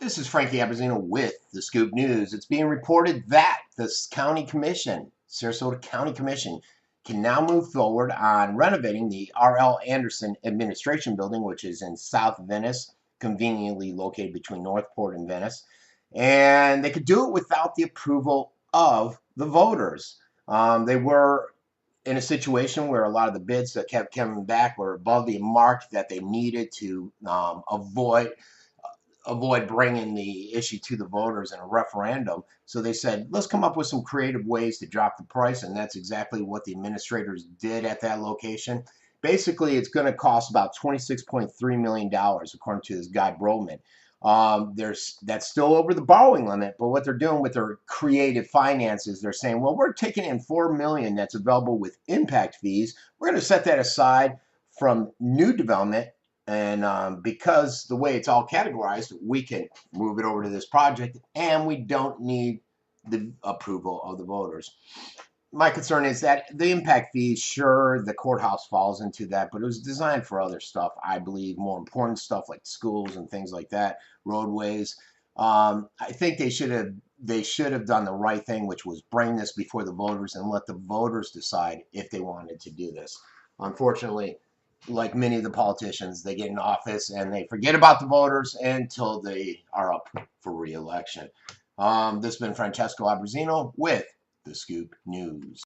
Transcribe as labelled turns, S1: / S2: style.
S1: This is Frankie Abbruzzino with the Scoop News. It's being reported that the County Commission, Sarasota County Commission, can now move forward on renovating the R.L. Anderson Administration Building, which is in South Venice, conveniently located between Northport and Venice. And they could do it without the approval of the voters. They were in a situation where a lot of the bids that kept coming back were above the mark that they needed to avoid bringing the issue to the voters in a referendum. So they said, let's come up with some creative ways to drop the price. And that's exactly what the administrators did at that location. Basically, it's going to cost about $26.3 million, according to this guy Broman. That's still over the borrowing limit, but what they're doing with their creative finances, they're saying, well, we're taking in $4 million that's available with impact fees. We're going to set that aside from new development, and because the way it's all categorized, we can move it over to this project, and we don't need the approval of the voters. My concern is that the impact fees, sure, the courthouse falls into that, but it was designed for other stuff, I believe, more important stuff like schools and things like that, roadways. I think they should have done the right thing, which was bring this before the voters and let the voters decide if they wanted to do this. Unfortunately, like many of the politicians, they get in office and they forget about the voters until they are up for re-election. This has been Francesco Abbruzzino with the Scoop News.